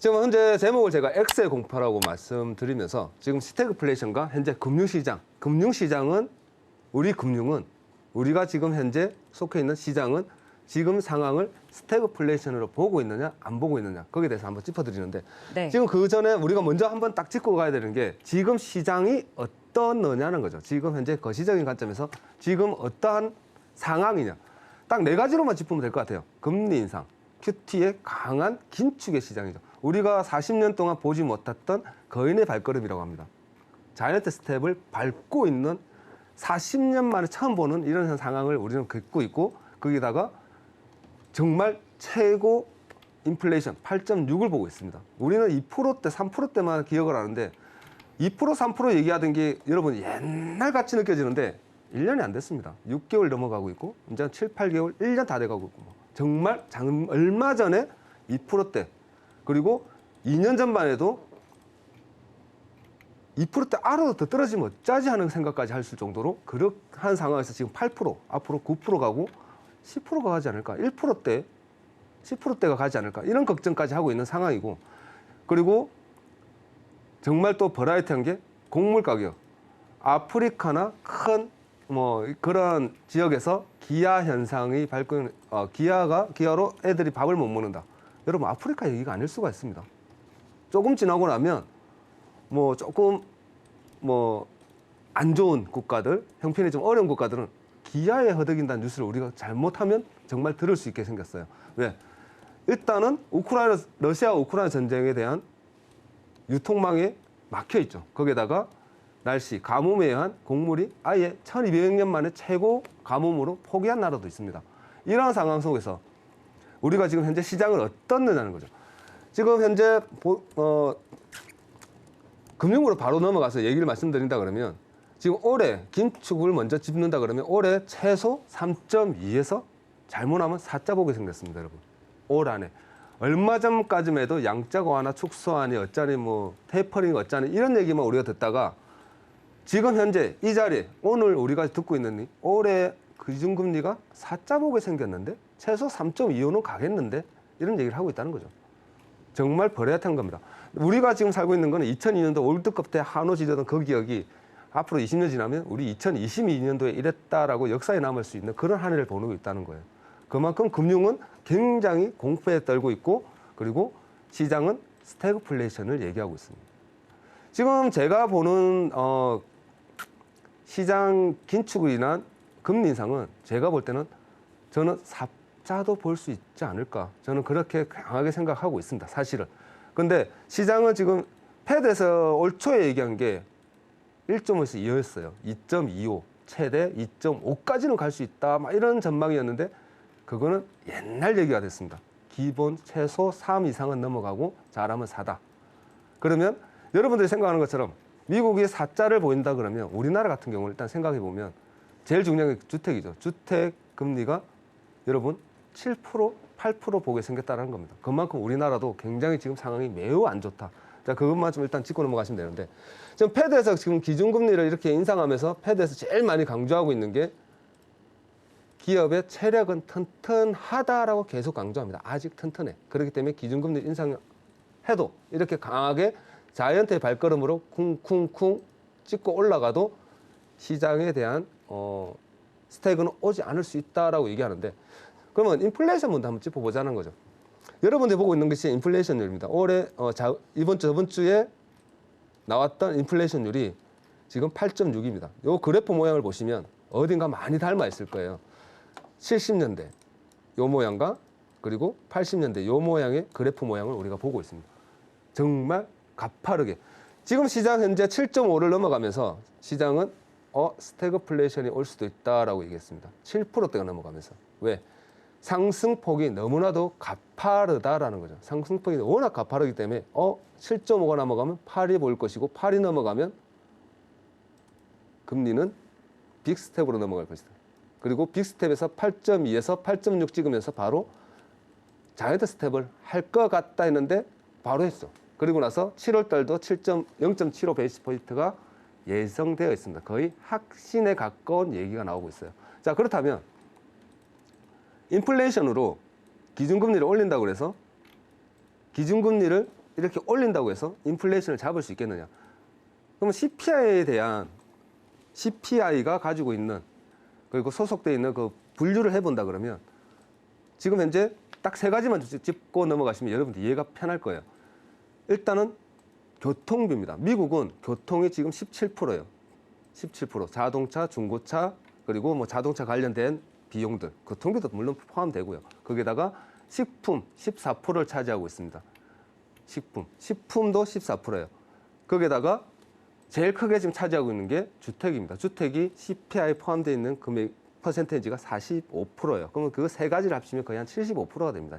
지금 현재 제목을 제가 엑셀 공포라고 말씀드리면서 지금 스태그플레이션과 현재 금융시장은 우리가 지금 현재 속해 있는 시장은 지금 상황을 스태그플레이션으로 보고 있느냐 안 보고 있느냐 거기에 대해서 한번 짚어드리는데 네. 지금 그 전에 우리가 먼저 한번 딱 짚고 가야 되는 게 지금 시장이 어떠느냐는 거죠. 지금 현재 거시적인 관점에서 지금 어떠한 상황이냐 딱 네 가지로만 짚으면 될 것 같아요. 금리 인상, QT의 강한 긴축의 시장이죠. 우리가 40년 동안 보지 못했던 거인의 발걸음이라고 합니다. 자이언트 스텝을 밟고 있는 40년 만에 처음 보는 이런 상황을 우리는 겪고 있고 거기다가 정말 최고 인플레이션 8.6을 보고 있습니다. 우리는 2%대, 3%대만 기억을 하는데 2%, 3% 얘기하던 게 여러분 옛날같이 느껴지는데 1년이 안 됐습니다. 6개월 넘어가고 있고 이제 7, 8개월, 1년 다 돼가고 있고 정말 얼마 전에 2%대 그리고 2년 전만 해도 2%대 아래로 더 떨어지면 어쩌지 하는 생각까지 할 정도로 그런 상황에서 지금 8%, 앞으로 9% 가고 10%가 가지 않을까, 1%대, 10%대가 가지 않을까 이런 걱정까지 하고 있는 상황이고 그리고 정말 또 버라이어티한 게 곡물 가격. 아프리카나 큰 그런 지역에서 기아 현상이 기아로 애들이 밥을 못 먹는다. 여러분 아프리카 얘기가 아닐 수가 있습니다. 조금 지나고 나면 조금 안 좋은 국가들, 형편이 좀 어려운 국가들은 기아에 허덕인다는 뉴스를 우리가 잘못하면 정말 들을 수 있게 생겼어요. 왜? 일단은 러시아 우크라이나 전쟁에 대한 유통망에 막혀 있죠. 거기에다가 날씨, 가뭄에 의한 곡물이 아예 1200년 만에 최고 가뭄으로 포기한 나라도 있습니다. 이러한 상황 속에서 우리가 지금 현재 시장을 어떻느냐는 거죠. 지금 현재 금융으로 바로 넘어가서 얘기를 말씀드린다 그러면 지금 올해 긴축을 먼저 짚는다 그러면 올해 최소 3.2에서 잘못하면 4자 보게 생겼습니다, 여러분. 올 안에. 얼마 전까지만 해도 양자가 완화 축소하니 어쩌니 테이퍼링 어쩌니 이런 얘기만 우리가 듣다가 지금 현재 이 자리에 오늘 우리가 듣고 있는 올해 기준금리가 4자 보게 생겼는데 최소 3.25는 가겠는데 이런 얘기를 하고 있다는 거죠. 정말 버레이어티한 겁니다. 우리가 지금 살고 있는 거는 2002년도 월드컵 때 한호 지르던 그 기억이 앞으로 20년 지나면 우리 2022년도에 이랬다라고 역사에 남을 수 있는 그런 한 해를 보내고 있다는 거예요. 그만큼 금융은 굉장히 공포에 떨고 있고 그리고 시장은 스태그플레이션을 얘기하고 있습니다. 지금 제가 보는 시장 긴축으로 인한 금리 인상은 제가 볼 때는 저는 4자도 볼 수 있지 않을까. 저는 그렇게 강하게 생각하고 있습니다. 사실은. 근데 시장은 지금 패드에서 올 초에 얘기한 게 1.5에서 2였어요. 2.25, 최대 2.5까지는 갈 수 있다. 이런 전망이었는데 그거는 옛날 얘기가 됐습니다. 기본 최소 3 이상은 넘어가고 잘하면 4다. 그러면 여러분들이 생각하는 것처럼 미국이 4자를 보인다 그러면 우리나라 같은 경우는 일단 생각해 보면 제일 중요한 게 주택이죠. 주택 금리가 여러분 7%, 8% 보게 생겼다는 겁니다. 그만큼 우리나라도 굉장히 지금 상황이 매우 안 좋다. 자, 그것만 좀 일단 짚고 넘어가시면 되는데 지금 패드에서 지금 기준금리를 이렇게 인상하면서 패드에서 제일 많이 강조하고 있는 게 기업의 체력은 튼튼하다라고 계속 강조합니다. 아직 튼튼해. 그렇기 때문에 기준금리 인상해도 이렇게 강하게 자이언트의 발걸음으로 쿵쿵쿵 찍고 올라가도 시장에 대한 스택은 오지 않을 수 있다라고 얘기하는데 그러면 인플레이션 문제 한번 짚어보자는 거죠. 여러분들이 보고 있는 것이 인플레이션율입니다. 올해 저번 주에 나왔던 인플레이션율이 지금 8.6입니다. 이 그래프 모양을 보시면 어딘가 많이 닮아 있을 거예요. 70년대 요 모양과 그리고 80년대 요 모양의 그래프 모양을 우리가 보고 있습니다. 정말 가파르게. 지금 시장 현재 7.5를 넘어가면서 시장은 스태그플레이션이 올 수도 있다라고 얘기했습니다. 7%대가 넘어가면서. 왜? 상승폭이 너무나도 가파르다라는 거죠. 상승폭이 워낙 가파르기 때문에 7.5가 넘어가면 8이 보일 것이고 8이 넘어가면 금리는 빅스텝으로 넘어갈 것이다. 그리고 빅스텝에서 8.2에서 8.6 찍으면서 바로 자이언트 스텝을 할 것 같다 했는데 바로 했어. 그리고 나서 7월 달도 0.75 베이스 포인트가 예상되어 있습니다. 거의 확신에 가까운 얘기가 나오고 있어요. 자, 그렇다면 인플레이션으로 기준금리를 올린다고 그래서 기준금리를 이렇게 올린다고 해서 인플레이션을 잡을 수 있겠느냐? 그러면 CPI에 대한 CPI가 가지고 있는 그리고 소속되어 있는 그 분류를 해본다 그러면 지금 현재 딱 세 가지만 짚고 넘어가시면 여러분들 이해가 편할 거예요. 일단은 교통비입니다. 미국은 교통이 지금 17%예요. 17%. 자동차, 중고차, 그리고 뭐 자동차 관련된 비용들, 교통비도 물론 포함되고요. 거기다가 식품 14%를 차지하고 있습니다. 식품도 14%예요. 거기다가 제일 크게 지금 차지하고 있는 게 주택입니다. 주택이 CPI 포함되어 있는 금액 퍼센테이지가 45%예요. 그러면 그 세 가지를 합치면 거의 한 75%가 됩니다.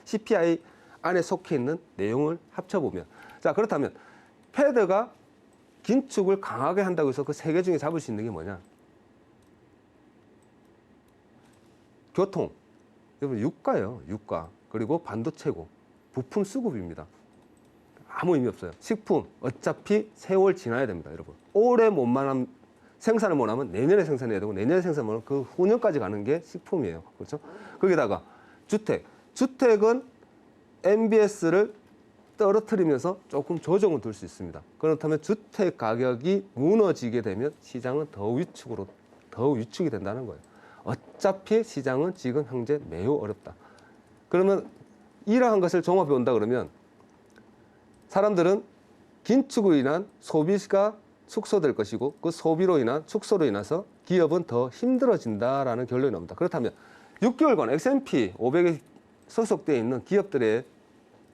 CPI 안에 속해 있는 내용을 합쳐보면. 자, 그렇다면 패드가 긴축을 강하게 한다고 해서 그 세 개 중에 잡을 수 있는 게 뭐냐? 교통, 여러분 유가예요. 유가. 그리고 반도체고 부품 수급입니다. 아무 의미 없어요. 식품 어차피 세월 지나야 됩니다, 여러분. 올해 생산을 못하면 내년에 생산해야 되고 내년에 생산 못하면 그 후년까지 가는 게 식품이에요. 그렇죠? 거기다가 주택은 MBS를 떨어뜨리면서 조금 조정을 둘 수 있습니다. 그렇다면 주택 가격이 무너지게 되면 시장은 더 위축이 된다는 거예요. 어차피 시장은 지금 현재 매우 어렵다. 그러면 이러한 것을 종합해 본다 그러면 사람들은 긴축으로 인한 소비가 축소될 것이고 그 소비로 인한 축소로 인해서 기업은 더 힘들어진다라는 결론이 나옵니다. 그렇다면 6개월간 S&P 500에 소속되어 있는 기업들의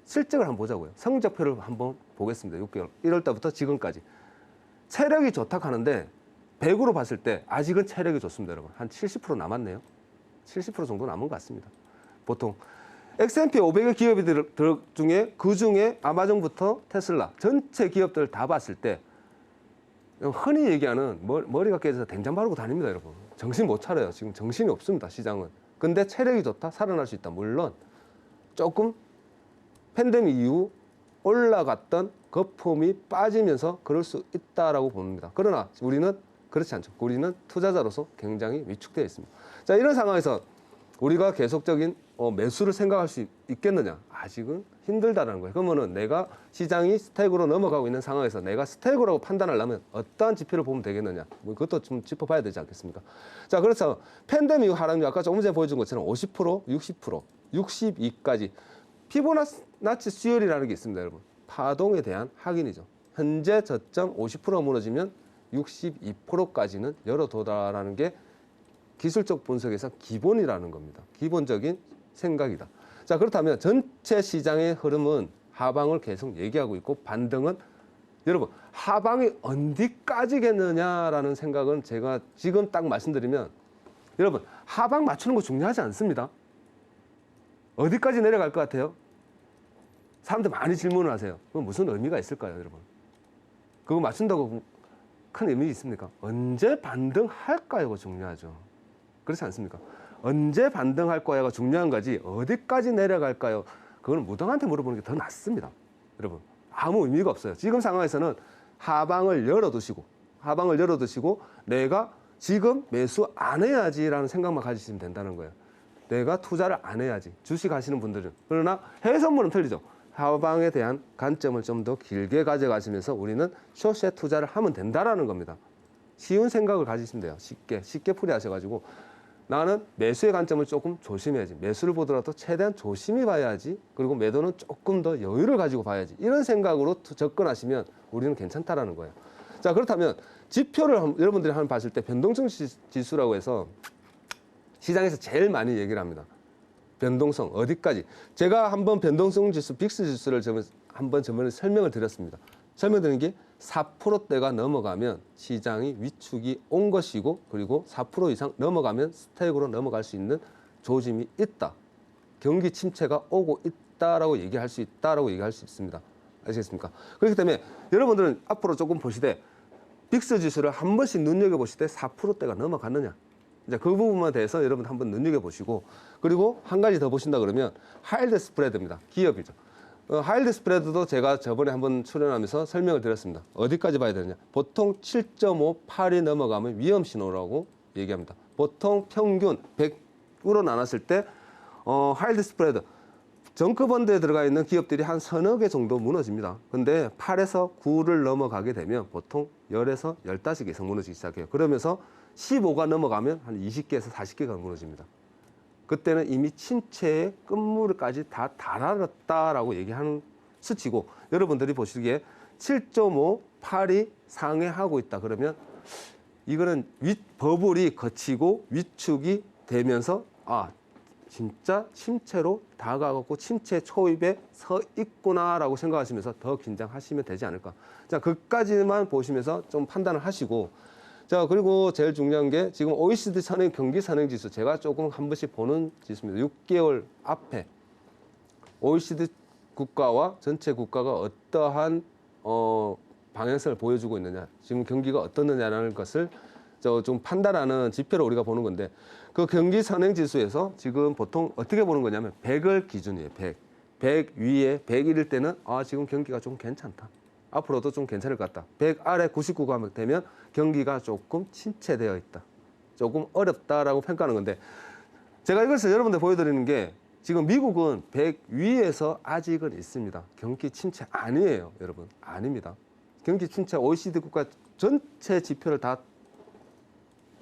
실적을 한번 보자고요. 성적표를 한번 보겠습니다. 6개월. 1월 달부터 지금까지. 체력이 좋다 하는데 100으로 봤을 때 아직은 체력이 좋습니다, 여러분. 한 70% 남았네요. 70% 정도 남은 것 같습니다. 보통 S&P 500의 기업들 중에 그중에 아마존부터 테슬라 전체 기업들을 다 봤을 때 흔히 얘기하는 머리가 깨져서 된장 바르고 다닙니다, 여러분. 정신 못 차려요. 지금 정신이 없습니다, 시장은. 근데 체력이 좋다, 살아날 수 있다. 물론 조금 팬데믹 이후 올라갔던 거품이 빠지면서 그럴 수 있다라고 봅니다. 그러나 우리는 그렇지 않죠. 우리는 투자자로서 굉장히 위축되어 있습니다. 자, 이런 상황에서 우리가 계속적인 매수를 생각할 수 있겠느냐? 아직은 힘들다라는 거예요. 그러면은 내가 시장이 스택으로 넘어가고 있는 상황에서 내가 스택으로 판단하려면 어떠한 지표를 보면 되겠느냐? 뭐 그것도 좀 짚어봐야 되지 않겠습니까? 자, 그래서 팬데믹 하락률 아까 조금 전에 보여준 것처럼 50%, 60%, 62까지 피보나치 수열이라는 게 있습니다, 여러분. 파동에 대한 확인이죠. 현재 저점 50%가 무너지면 62%까지는 열어둬라라는 게 기술적 분석에서 기본이라는 겁니다. 기본적인 생각이다. 자, 그렇다면 전체 시장의 흐름은 하방을 계속 얘기하고 있고 반등은 여러분 하방이 어디까지겠느냐라는 생각은 제가 지금 딱 말씀드리면 여러분 하방 맞추는 거 중요하지 않습니다. 어디까지 내려갈 것 같아요? 사람들 많이 질문을 하세요. 그럼 무슨 의미가 있을까요, 여러분? 그거 맞춘다고 큰 의미 있습니까? 언제 반등할까요가 중요하죠. 그렇지 않습니까? 언제 반등할 거야가 중요한 거지 어디까지 내려갈까요? 그건 무당한테 물어보는 게 더 낫습니다. 여러분 아무 의미가 없어요. 지금 상황에서는 하방을 열어두시고 내가 지금 매수 안 해야지라는 생각만 가지시면 된다는 거예요. 내가 투자를 안 해야지. 주식 하시는 분들은. 그러나 해외 선물은 틀리죠. 하방에 대한 관점을 좀 더 길게 가져가시면서 우리는 숏에 투자를 하면 된다라는 겁니다. 쉬운 생각을 가지시면 돼요. 쉽게 풀이하셔가지고 나는 매수의 관점을 조금 조심해야지. 매수를 보더라도 최대한 조심히 봐야지. 그리고 매도는 조금 더 여유를 가지고 봐야지. 이런 생각으로 접근하시면 우리는 괜찮다라는 거예요. 자, 그렇다면 지표를 여러분들이 한번 봤을 때 변동성 지수라고 해서 시장에서 제일 많이 얘기를 합니다. 변동성 어디까지? 제가 한번 변동성 지수, 빅스 지수를 한번 저번에 설명을 드렸습니다. 설명드린 게 4%대가 넘어가면 시장이 위축이 온 것이고 그리고 4% 이상 넘어가면 스택으로 넘어갈 수 있는 조짐이 있다. 경기 침체가 오고 있다라고 얘기할 수 있습니다. 아시겠습니까? 그렇기 때문에 여러분들은 앞으로 조금 보시되 빅스 지수를 한 번씩 눈여겨보시되 4%대가 넘어갔느냐. 이제 그 부분에 대해서 여러분 한번 눈여겨보시고 그리고 한 가지 더 보신다 그러면 하일드 스프레드입니다. 기업이죠. 하일드 스프레드도 제가 저번에 한번 출연하면서 설명을 드렸습니다. 어디까지 봐야 되느냐. 보통 7.58이 넘어가면 위험 신호라고 얘기합니다. 보통 평균 100으로 나눴을 때 하일드 스프레드 정크펀드에 들어가 있는 기업들이 한 서너 개 정도 무너집니다. 근데 8에서 9를 넘어가게 되면 보통 10에서 15개 이상 무너지기 시작해요. 그러면서 15가 넘어가면 한 20개에서 40개가 무너집니다. 그때는 이미 침체의 끝물까지 다 달았다라고 얘기하는 수치고, 여러분들이 보시기에 7.5, 8이 상회하고 있다. 그러면 이거는 버블이 거치고 위축이 되면서 진짜 침체로 다가가고 침체 초입에 서 있구나라고 생각하시면서 더 긴장하시면 되지 않을까. 자, 그까지만 보시면서 좀 판단을 하시고, 자, 그리고 제일 중요한 게 지금 OECD 경기 선행 지수, 제가 조금 한 번씩 보는 지수입니다. 6개월 앞에 OECD 국가와 전체 국가가 어떠한 방향성을 보여주고 있느냐, 지금 경기가 어떻느냐라는 것을 좀 판단하는 지표로 우리가 보는 건데, 그 경기 선행 지수에서 지금 보통 어떻게 보는 거냐면 100을 기준이에요. 100 위에 100일일 때는 지금 경기가 좀 괜찮다, 앞으로도 좀 괜찮을 것 같다. 100 아래 99가 되면 경기가 조금 침체되어 있다, 조금 어렵다라고 평가하는 건데, 제가 이것을 여러분들 보여드리는 게 지금 미국은 100 위에서 아직은 있습니다. 경기 침체 아니에요, 여러분. 아닙니다. 경기 침체 OECD 국가 전체 지표를 다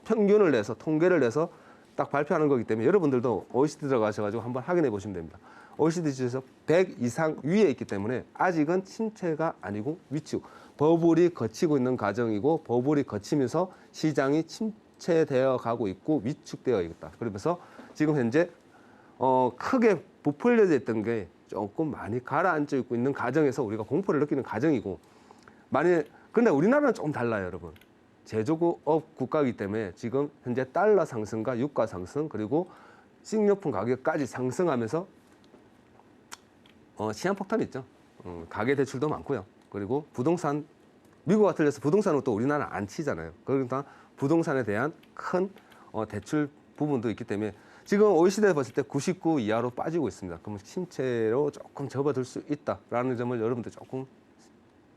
평균을 내서 통계를 내서 딱 발표하는 거기 때문에 여러분들도 OECD 들어가셔가지고 한번 확인해 보시면 됩니다. OECD 지수에서 100 이상 위에 있기 때문에 아직은 침체가 아니고 위축, 버블이 거치고 있는 과정이고, 버블이 거치면서 시장이 침체되어 가고 있고 위축되어 있다. 그러면서 지금 현재 크게 부풀려져 있던 게 조금 많이 가라앉아 있고 있는 과정에서 우리가 공포를 느끼는 과정이고, 근데 우리나라는 조금 달라요, 여러분. 제조업 국가이기 때문에 지금 현재 달러 상승과 유가 상승, 그리고 식료품 가격까지 상승하면서 시한폭탄이 있죠. 가계 대출도 많고요. 그리고 부동산, 미국과 틀려서 부동산은 또 우리나라는 안 치잖아요. 그러니까 부동산에 대한 큰 대출 부분도 있기 때문에 지금 OECD에 봤을 때 99 이하로 빠지고 있습니다. 그러면 침체로 조금 접어들 수 있다라는 점을 여러분들 조금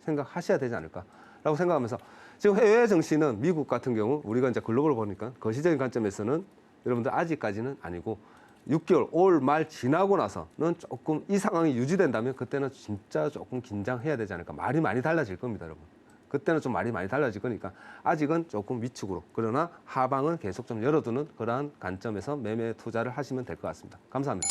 생각하셔야 되지 않을까라고 생각하면서, 지금 해외 정시는 미국 같은 경우 우리가 이제 글로벌 보니까 거시적인 관점에서는 여러분들 아직까지는 아니고 6개월, 올 말 지나고 나서는 조금 이 상황이 유지된다면 그때는 진짜 조금 긴장해야 되지 않을까. 말이 많이 달라질 겁니다, 여러분. 그때는 좀 말이 많이 달라질 거니까 아직은 조금 위축으로, 그러나 하방은 계속 좀 열어두는 그러한 관점에서 매매 투자를 하시면 될 것 같습니다. 감사합니다.